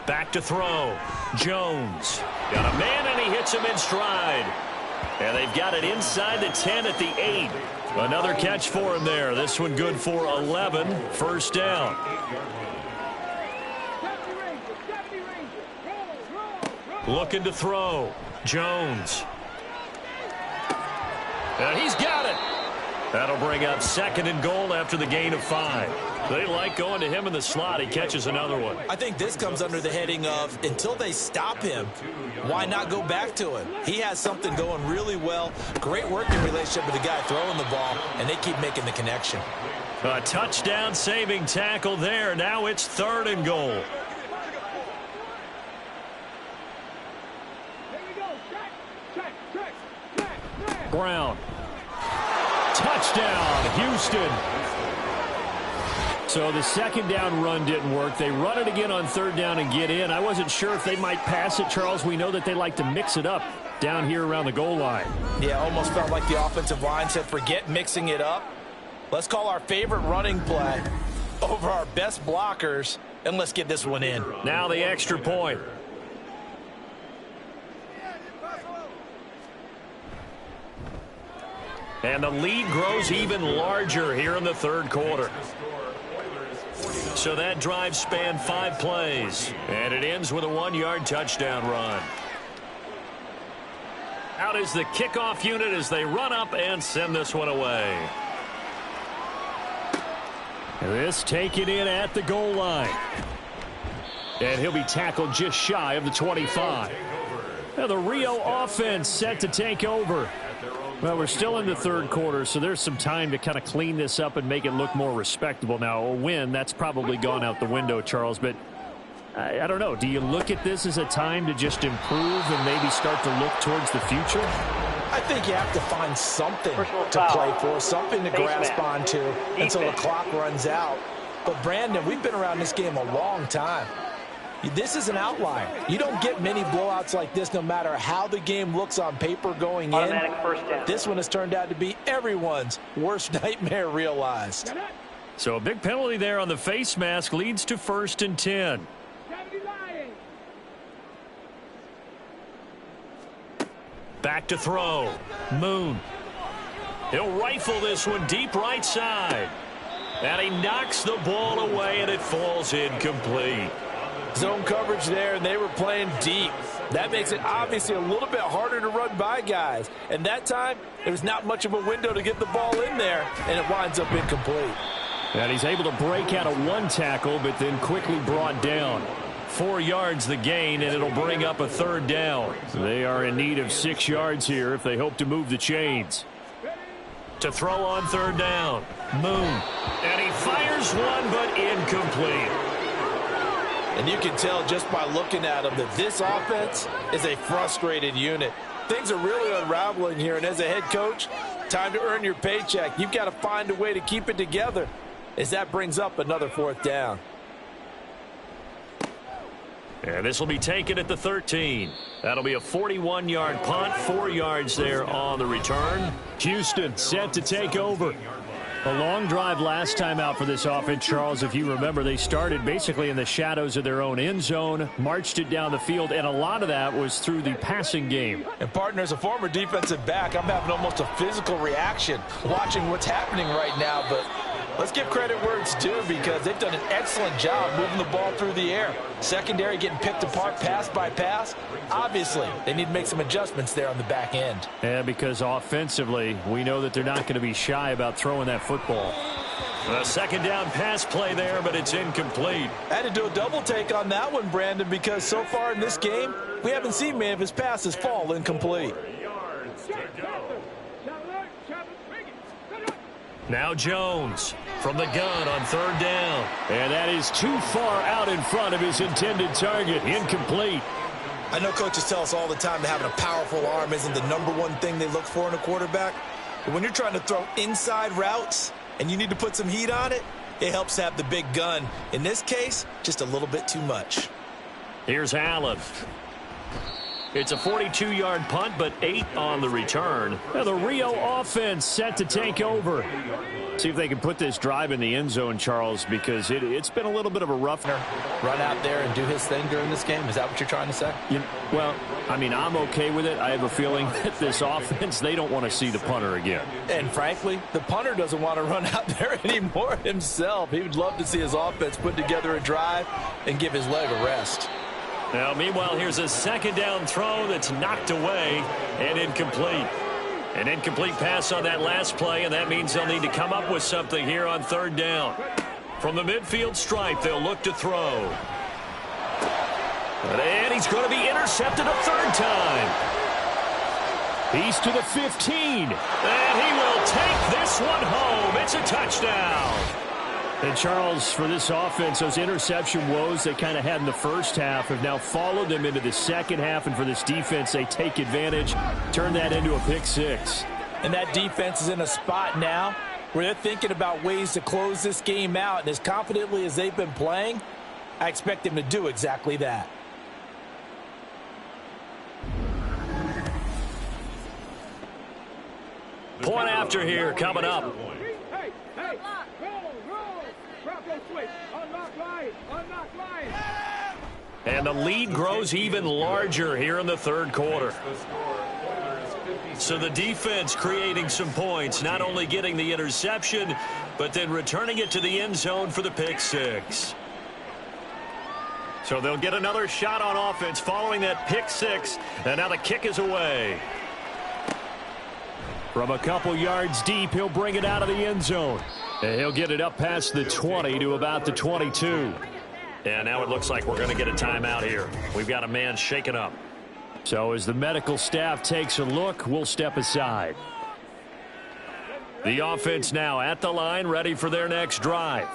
Back to throw. Jones. Got a man, and he hits him in stride. And they've got it inside the 10 at the 8. Another catch for him there. This one good for 11. First down. Looking to throw. Jones. And he's got it. That'll bring up 2nd and goal after the gain of 5. They like going to him in the slot. He catches another one. I think this comes under the heading of until they stop him, why not go back to him? He has something going really well. Great working relationship with the guy throwing the ball, and they keep making the connection. A touchdown saving tackle there. Now it's 3rd and goal. Brown. Touchdown, Houston. So the second down run didn't work. They run it again on 3rd down and get in. I wasn't sure if they might pass it, Charles. We know that they like to mix it up down here around the goal line. Yeah, almost felt like the offensive line said, forget mixing it up. Let's call our favorite running play over our best blockers, and let's get this one in. Now the extra point. And the lead grows even larger here in the 3rd quarter. So that drive spanned 5 plays. And it ends with a 1-yard touchdown run. Out is the kickoff unit as they run up and send this one away. This taken in at the goal line. And he'll be tackled just shy of the 25. Now the Rio offense set to take over. Well, we're still in the 3rd quarter, so there's some time to kind of clean this up and make it look more respectable. Now, a win, that's probably gone out the window, Charles, but I don't know. Do you look at this as a time to just improve and maybe start to look towards the future? I think you have to find something to play for, something to grasp onto until the clock runs out. But, Brandon, we've been around this game a long time. This is an outlier. You don't get many blowouts like this no matter how the game looks on paper going in. This one has turned out to be everyone's worst nightmare realized. So a big penalty there on the face mask leads to 1st and 10. Back to throw. Moon. He'll rifle this one deep right side. And he knocks the ball away, and it falls incomplete. Zone coverage there, and they were playing deep. That makes it obviously a little bit harder to run by guys. And that time, there was not much of a window to get the ball in there, and it winds up incomplete. And he's able to break out of one tackle, but then quickly brought down. 4 yards the gain, and it'll bring up a 3rd down. They are in need of 6 yards here if they hope to move the chains. To throw on 3rd down, Moon. And he fires one, but incomplete. And you can tell just by looking at him that this offense is a frustrated unit. Things are really unraveling here, and as a head coach, time to earn your paycheck. You've got to find a way to keep it together as that brings up another 4th down. And this will be taken at the 13. That'll be a 41-yard punt, 4 yards there on the return. Houston set to take over. A long drive last time out for this offense, Charles. If you remember, they started basically in the shadows of their own end zone, marched it down the field, and a lot of that was through the passing game. And, partner, as a former defensive back, I'm having almost a physical reaction watching what's happening right now. But let's give credit where it's due because they've done an excellent job moving the ball through the air. Secondary getting picked apart pass by pass. Obviously, they need to make some adjustments there on the back end. Yeah, because offensively, we know that they're not going to be shy about throwing that football. A 2nd down pass play there, but it's incomplete. I had to do a double take on that one, Brandon, because so far in this game, we haven't seen many of his passes fall incomplete. Now Jones from the gun on 3rd down. And that is too far out in front of his intended target. Incomplete. I know coaches tell us all the time that having a powerful arm isn't the #1 thing they look for in a quarterback. But when you're trying to throw inside routes and you need to put some heat on it, it helps to have the big gun. In this case, just a little bit too much. Here's Allen. It's a 42-yard punt, but 8 on the return. And the Rio offense set to take over. See if they can put this drive in the end zone, Charles, because it's been a little bit of a rough. Run out there and do his thing during this game? Is that what you're trying to say? Well, I mean, I'm okay with it. I have a feeling that this offense, they don't want to see the punter again. And frankly, the punter doesn't want to run out there anymore himself. He would love to see his offense put together a drive and give his leg a rest. Now, meanwhile, here's a 2nd down throw that's knocked away and incomplete. An incomplete pass on that last play, and that means they'll need to come up with something here on 3rd down. From the midfield stripe, they'll look to throw. And he's going to be intercepted a 3rd time. He's to the 15. And he will take this one home. It's a touchdown. And, Charles, for this offense, those interception woes they kind of had in the first half have now followed them into the second half. And for this defense, they take advantage, turn that into a pick 6. And that defense is in a spot now where they're thinking about ways to close this game out. And as confidently as they've been playing, I expect them to do exactly that. Point after here coming up. And the lead grows even larger here in the 3rd quarter. So the defense creating some points, not only getting the interception, but then returning it to the end zone for the pick 6. So they'll get another shot on offense following that pick 6, and now the kick is away. From a couple yards deep, he'll bring it out of the end zone. And he'll get it up past the 20 to about the 22. And now it looks like we're going to get a timeout here. We've got a man shaken up. So as the medical staff takes a look, we'll step aside. The offense now at the line, ready for their next drive.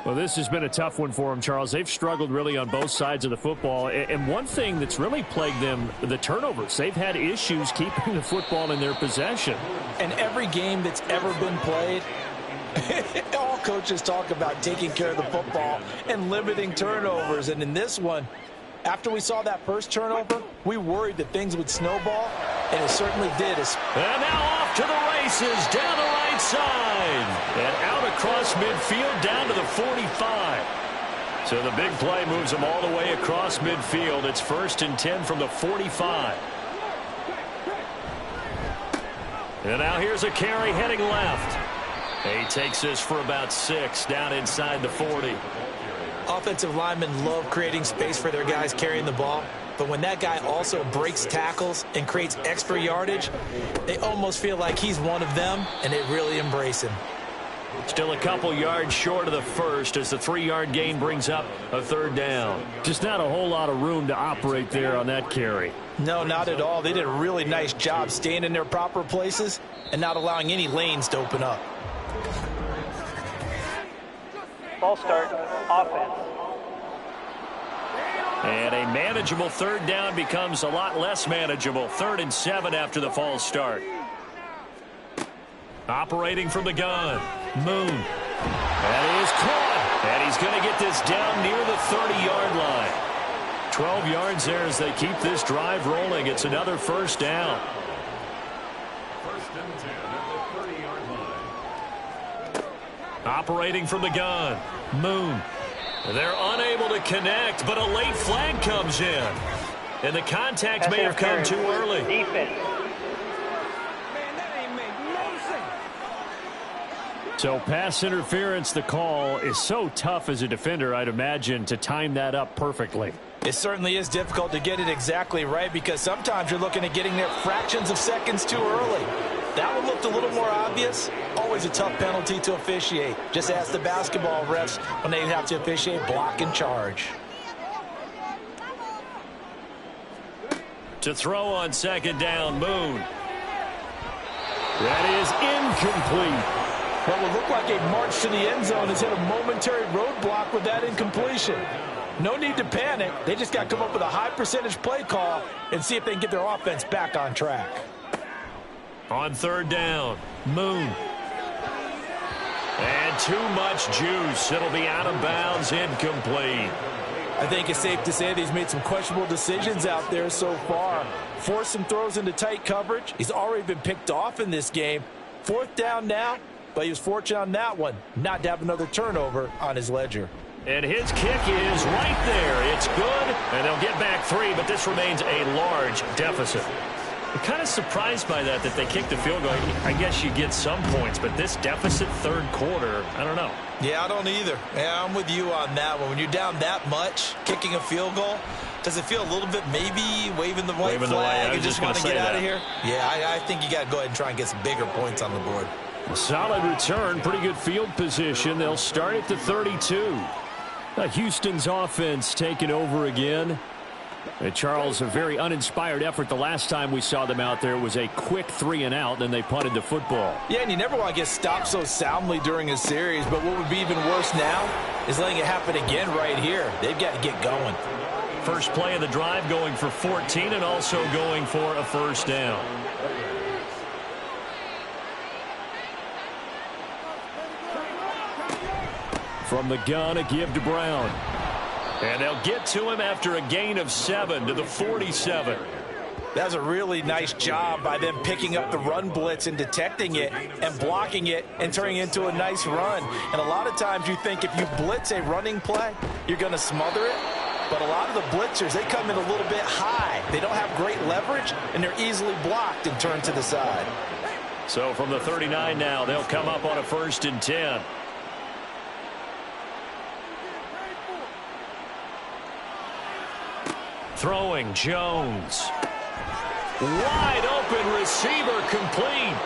Well, this has been a tough one for them, Charles. They've struggled really on both sides of the football. And one thing that's really plagued them, the turnovers. They've had issues keeping the football in their possession. And every game that's ever been played, all coaches talk about taking care of the football and limiting turnovers. And in this one, after we saw that first turnover, we worried that things would snowball, and it certainly did. And now off to the races, down the right side. And out across midfield, down to the 45. So the big play moves them all the way across midfield. It's 1st and 10 from the 45. And now here's a carry heading left. He takes this for about 6 down inside the 40. Offensive linemen love creating space for their guys carrying the ball. But when that guy also breaks tackles and creates extra yardage, they almost feel like he's one of them, and they really embrace him. Still a couple yards short of the first as the 3-yard gain brings up a third down. Just not a whole lot of room to operate there on that carry. No, not at all. They did a really nice job staying in their proper places and not allowing any lanes to open up. False start, offense. And a manageable third down becomes a lot less manageable. 3rd and 7 after the false start. Operating from the gun, Moon. That is caught. And he's going to get this down near the 30-yard line. 12 yards there as they keep this drive rolling. It's another first down. Operating from the gun, Moon. They're unable to connect, but a late flag comes in. And the contact may have come too early. Defense. So pass interference, the call is so tough as a defender, I'd imagine, to time that up perfectly. It certainly is difficult to get it exactly right because sometimes you're looking at getting there fractions of seconds too early. That one looked a little more obvious. Always a tough penalty to officiate. Just ask the basketball refs when they have to officiate block and charge. To throw on second down, Moon. That is incomplete. What will look like a march to the end zone has hit a momentary roadblock with that incompletion. No need to panic. They just got to come up with a high percentage play call and see if they can get their offense back on track. On third down, Moon. And too much juice. It'll be out of bounds, incomplete. I think it's safe to say that he's made some questionable decisions out there so far. Forced some throws into tight coverage. He's already been picked off in this game. 4th down now, but he was fortunate on that one not to have another turnover on his ledger. And his kick is right there. It's good, and they'll get back 3, but this remains a large deficit. I'm kind of surprised by that they kicked the field goal. I guess you get some points, but this deficit third quarter, I don't know. Yeah, I don't either. Yeah, I'm with you on that one. When you're down that much, kicking a field goal, does it feel a little bit maybe waving the white flag and just want to get out of here? Yeah, I think you got to go ahead and try and get some bigger points on the board. Solid return, pretty good field position. They'll start at the 32. Houston's offense taking over again. Charles, a very uninspired effort the last time we saw them out there. It was a quick 3-and-out, then they punted the football. Yeah, and you never want to get stopped so soundly during a series, but what would be even worse now is letting it happen again right here. They've got to get going. First play of the drive going for 14 and also going for a first down. From the gun, a give to Brown. And they'll get to him after a gain of 7 to the 47. That's a really nice job by them picking up the run blitz and detecting it and blocking it and turning it into a nice run. And a lot of times you think if you blitz a running play, you're going to smother it. But a lot of the blitzers, they come in a little bit high. They don't have great leverage, and they're easily blocked and turned to the side. So from the 39 now, they'll come up on a 1st and 10. Throwing, Jones. Wide open receiver complete.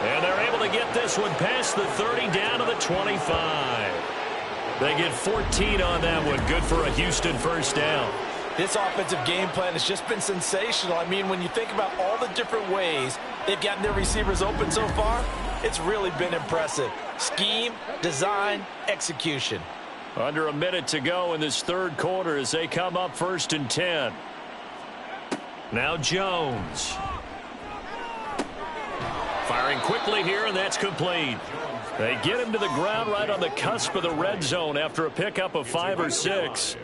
And they're able to get this one past the 30 down to the 25. They get 14 on that one. Good for a Houston first down. This offensive game plan has just been sensational. I mean, when you think about all the different ways they've gotten their receivers open so far, it's really been impressive. Scheme, design, execution. Under a minute to go in this third quarter as they come up 1st and 10. Now Jones. Firing quickly here, and that's complete. They get him to the ground right on the cusp of the red zone after a pickup of 5 or 6.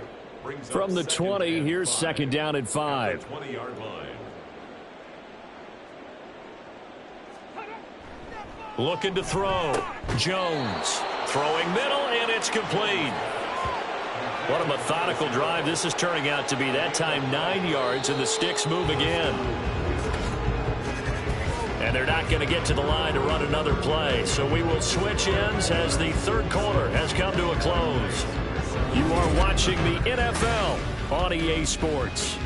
From the 20, here's 2nd down and 5. Looking to throw. Jones. Throwing middle, and it's complete. What a methodical drive this is turning out to be. That time 9 yards, and the sticks move again. And they're not going to get to the line to run another play. So we will switch ends as the third quarter has come to a close. You are watching the NFL on EA Sports.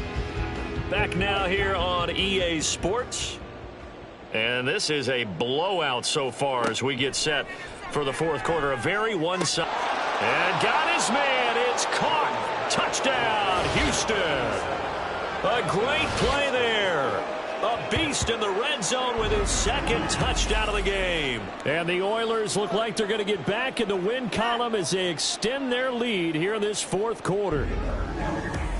Back now here on EA Sports. And this is a blowout so far as we get set for the fourth quarter. A very one-sided. And got his man. It's caught. Touchdown, Houston. A great play there. A beast in the red zone with his second touchdown of the game. And the Oilers look like they're going to get back in the win column as they extend their lead here in this fourth quarter.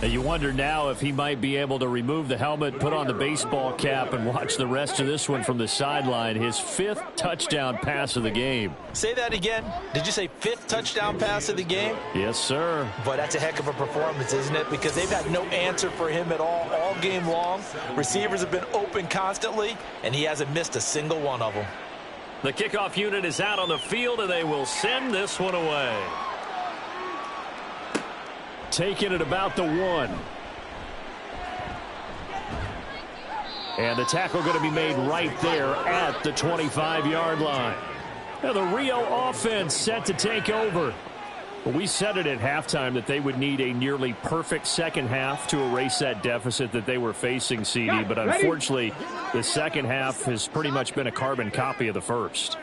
And you wonder now if he might be able to remove the helmet, put on the baseball cap, and watch the rest of this one from the sideline. His fifth touchdown pass of the game. Say that again. Did you say fifth touchdown pass of the game? Yes, sir. But that's a heck of a performance, isn't it? Because they've had no answer for him at all game long. Receivers have been open constantly, and he hasn't missed a single one of them. The kickoff unit is out on the field, and they will send this one away. Taking it about the 1. And the tackle going to be made right there at the 25-yard line. Now the Rio offense set to take over. Well, we said it at halftime that they would need a nearly perfect second half to erase that deficit that they were facing, CD. But unfortunately, the second half has pretty much been a carbon copy of the first.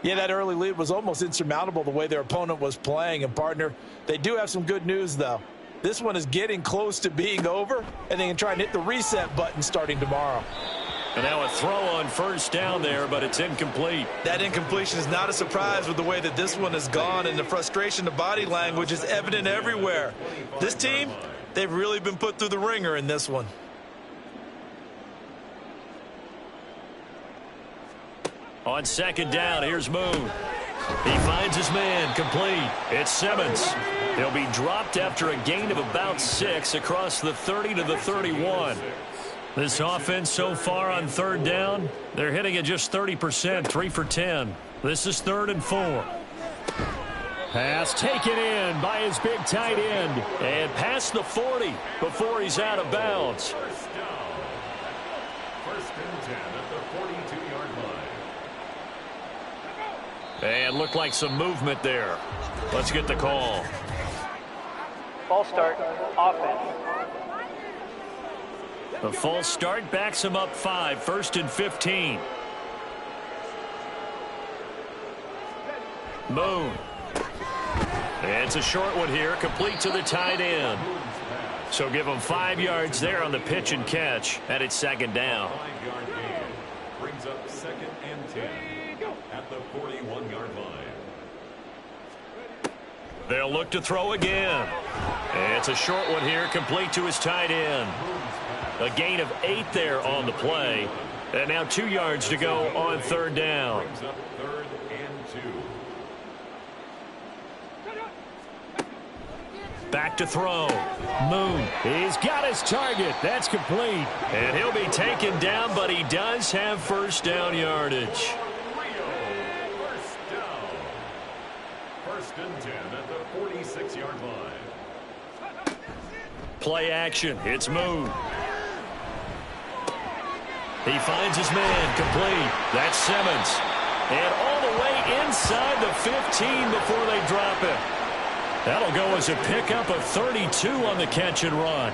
Yeah, that early lead was almost insurmountable the way their opponent was playing. And, partner, they do have some good news, though. This one is getting close to being over, and they can try and hit the reset button starting tomorrow. And now a throw on first down there, but it's incomplete. That incompletion is not a surprise with the way that this one has gone, and the frustration, the body language is evident everywhere. This team, they've really been put through the ringer in this one. On second down, here's Moon. He finds his man, complete. It's Simmons. He'll be dropped after a gain of about 6 across the 30 to the 31. This offense so far on third down, they're hitting at just 30%, 3 for 10. This is 3rd and 4. Pass taken in by his big tight end. And past the 40 before he's out of bounds. First and 10 at the 42-yard line. And looked like some movement there. Let's get the call. False start, offense. The false start backs him up 5, 1st and 15. Moon. And it's a short one here, complete to the tight end. So give him 5 yards there on the pitch and catch, and it's second down. 5-yard gain brings up 2nd and 10 at the 41-yard line. They'll look to throw again. And it's a short one here, complete to his tight end. A gain of 8 there on the play. And now 2 yards to go on third down. Brings up 3rd and 2. Back to throw. Moon. He's got his target. That's complete. And he'll be taken down, but he does have first down yardage. First down. 1st and 10 at the 46-yard line. Play action. It's Moon. He finds his man, complete. That's Simmons. And all the way inside the 15 before they drop him. That'll go as a pickup of 32 on the catch and run.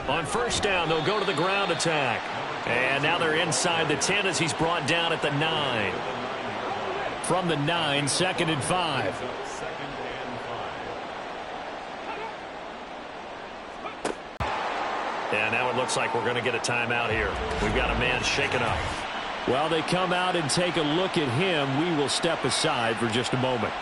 On first down, they'll go to the ground attack. And now they're inside the 10 as he's brought down at the 9. From the 9, 2nd and 5. And now it looks like we're going to get a timeout here. We've got a man shaken up. While they come out and take a look at him, we will step aside for just a moment.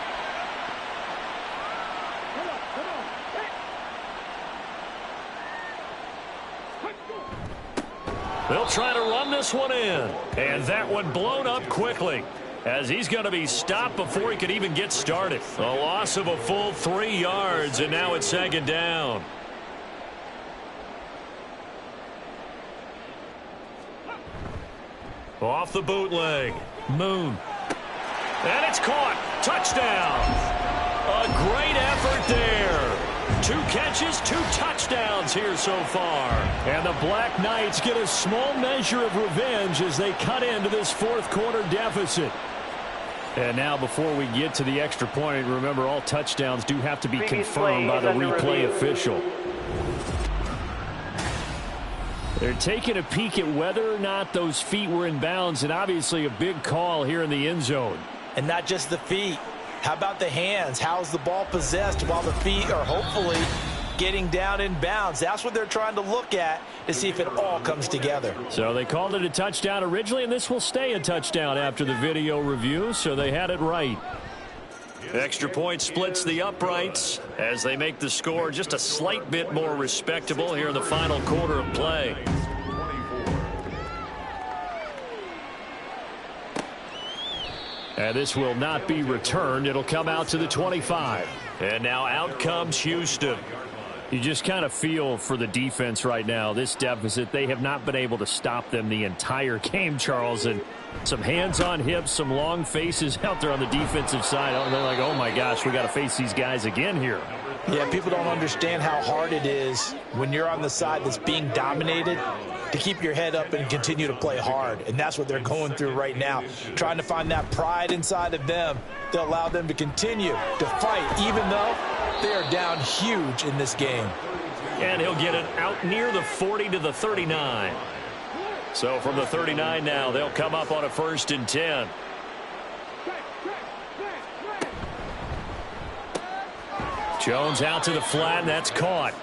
They'll try to run this one in. And that one blown up quickly, as he's going to be stopped before he could even get started. A loss of a full 3 yards, and now it's second down. Off the bootleg. Moon. And it's caught. Touchdown. A great effort there. 2 catches, 2 touchdowns here so far. And the Black Knights get a small measure of revenge as they cut into this fourth quarter deficit. And now before we get to the extra point, remember all touchdowns do have to be confirmed by the replay official. They're taking a peek at whether or not those feet were in bounds, and obviously a big call here in the end zone. And not just the feet. How about the hands? How's the ball possessed while the feet are hopefully getting down in bounds? That's what they're trying to look at to see if it all comes together. So they called it a touchdown originally, and this will stay a touchdown after the video review, so they had it right. Extra point splits the uprights as they make the score just a slight bit more respectable here in the final quarter of play. And this will not be returned. It'll come out to the 25. And now out comes Houston. You just kind of feel for the defense right now, this deficit. They have not been able to stop them the entire game, Charles. And some hands on hips, some long faces out there on the defensive side. They're like, oh, my gosh, we got to face these guys again here. Yeah, people don't understand how hard it is when you're on the side that's being dominated to keep your head up and continue to play hard. And that's what they're going through right now, trying to find that pride inside of them to allow them to continue to fight, even though they are down huge in this game. And he'll get it out near the 40 to the 39. So from the 39 now, they'll come up on a 1st and 10. Jones out to the flat, and that's caught.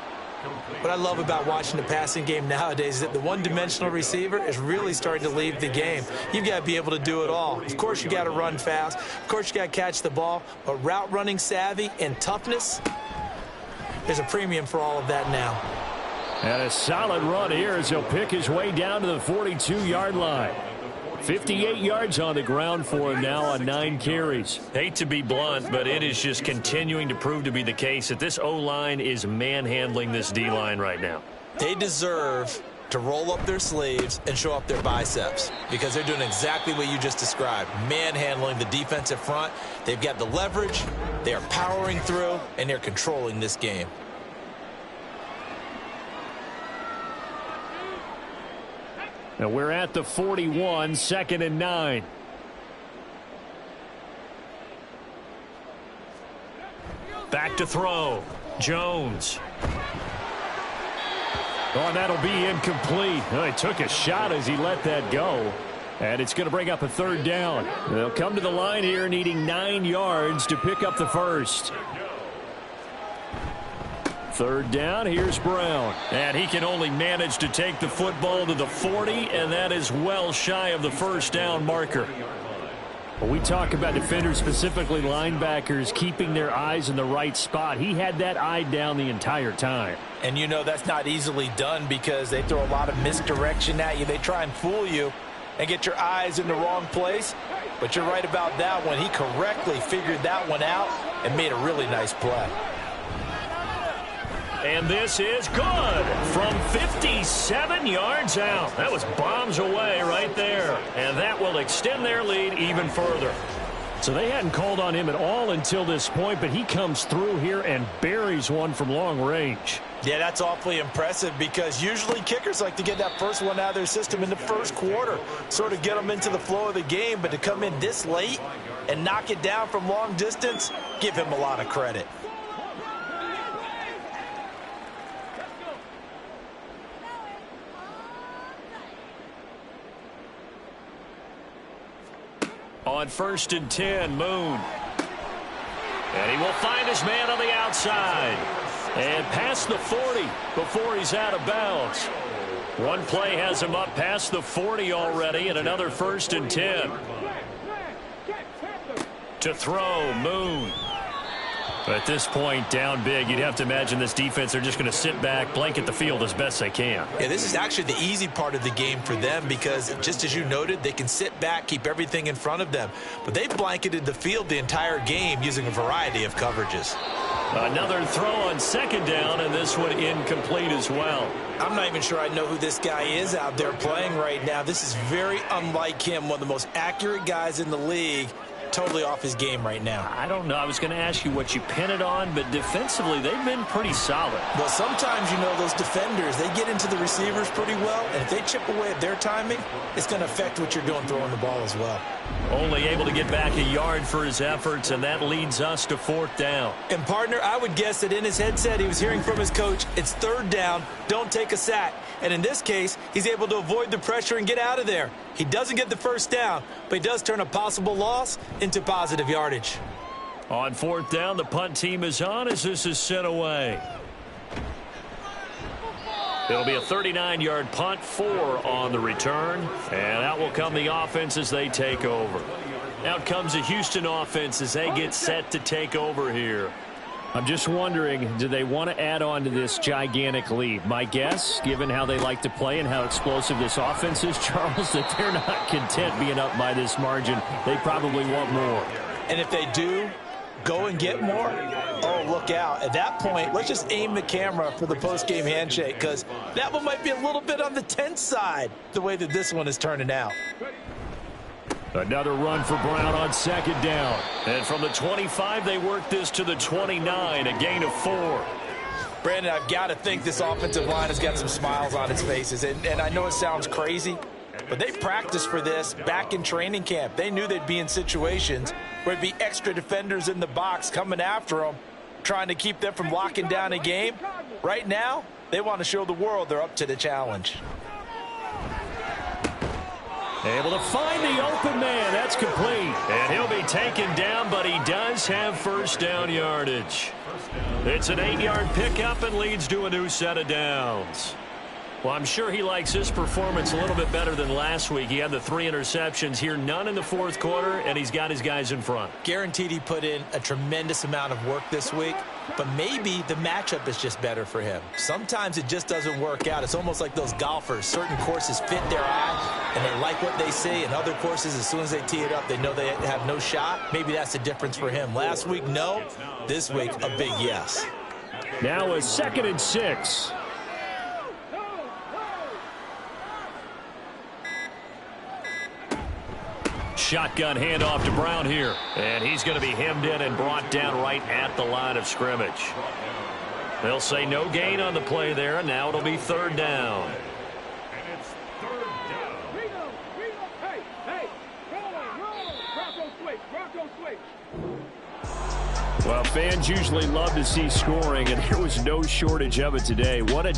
What I love about watching the passing game nowadays is that the one-dimensional receiver is really starting to leave the game. You've got to be able to do it all. Of course, you got to run fast. Of course, you got to catch the ball. But route running savvy and toughness, there's a premium for all of that now. And a solid run here as he'll pick his way down to the 42-yard line. 58 yards on the ground for him now on 9 carries. Hate to be blunt, but it is just continuing to prove to be the case that this O-line is manhandling this D-line right now. They deserve to roll up their sleeves and show up their biceps because they're doing exactly what you just described, manhandling the defensive front. They've got the leverage, they are powering through, and they're controlling this game. Now we're at the 41, 2nd and 9. Back to throw. Jones. Oh, and that'll be incomplete. Oh, he took a shot as he let that go. And it's going to bring up a 3rd down. They'll come to the line here needing 9 yards to pick up the first. 3rd down, here's Brown. And he can only manage to take the football to the 40, and that is well shy of the 1st down marker. When we talk about defenders, specifically linebackers, keeping their eyes in the right spot, he had that eye down the entire time. And you know that's not easily done because they throw a lot of misdirection at you. They try and fool you and get your eyes in the wrong place. But you're right about that one. He correctly figured that one out and made a really nice play. And this is good from 57 yards out. That was bombs away right there. And that will extend their lead even further. So they hadn't called on him at all until this point, but he comes through here and buries one from long range. Yeah, that's awfully impressive because usually kickers like to get that first one out of their system in the first quarter, sort of get them into the flow of the game. But to come in this late and knock it down from long distance, give him a lot of credit. On 1st and 10, Moon. And he will find his man on the outside. And past the 40 before he's out of bounds. One play has him up past the 40 already, and another 1st and 10. To throw, Moon. But at this point, down big, you'd have to imagine this defense, they're just going to sit back, blanket the field as best they can. Yeah, this is actually the easy part of the game for them because, just as you noted, they can sit back, keep everything in front of them. But they blanketed the field the entire game using a variety of coverages. Another throw on 2nd down, and this one incomplete as well. I'm not even sure I know who this guy is out there playing right now. This is very unlike him, one of the most accurate guys in the league. totally off his game right now. I don't know. I was going to ask you what you pin it on, but defensively, they've been pretty solid. Well, sometimes, those defenders, they get into the receivers pretty well, and if they chip away at their timing, it's going to affect what you're doing throwing the ball as well. Only able to get back a yard for his efforts, and that leads us to 4th down. And, partner, I would guess that in his headset he was hearing from his coach, it's 3rd down, don't take a sack. And in this case, he's able to avoid the pressure and get out of there. He doesn't get the 1st down, but he does turn a possible loss into positive yardage. On 4th down, the punt team is on as this is sent away. It'll be a 39-yard punt, 4 on the return, and out will come the offense as they take over. Out comes the Houston offense as they get set to take over here. I'm just wondering, do they want to add on to this gigantic lead? My guess, given how they like to play and how explosive this offense is, Charles, that they're not content being up by this margin. They probably want more. And if they do go and get more, oh, look out. At that point, let's just aim the camera for the post-game handshake, because that one might be a little bit on the tense side, the way that this one is turning out. Another run for Brown on 2nd down. And from the 25, they work this to the 29, a gain of 4. Brandon, I've got to think this offensive line has got some smiles on its faces. And I know it sounds crazy, but they practiced for this back in training camp. They knew they'd be in situations where there'd be extra defenders in the box coming after them, trying to keep them from locking down a game. Right now, they want to show the world they're up to the challenge. Able to find the open man. That's complete. And he'll be taken down, but he does have 1st down yardage. It's an 8-yard pickup and leads to a new set of downs. Well, I'm sure he likes his performance a little bit better than last week. He had the 3 interceptions here, none in the 4th quarter, and he's got his guys in front. Guaranteed he put in a tremendous amount of work this week, but maybe the matchup is just better for him. Sometimes it just doesn't work out. It's almost like those golfers. Certain courses fit their eye, and they like what they see, and other courses, as soon as they tee it up, they know they have no shot. Maybe that's the difference for him. Last week, no. This week, a big yes. Now a 2nd and 6. Shotgun handoff to Brown here. And he's going to be hemmed in and brought down right at the line of scrimmage. They'll say no gain on the play there, and now it'll be 3rd down. And it's 3rd down. Well, fans usually love to see scoring, and there was no shortage of it today. What a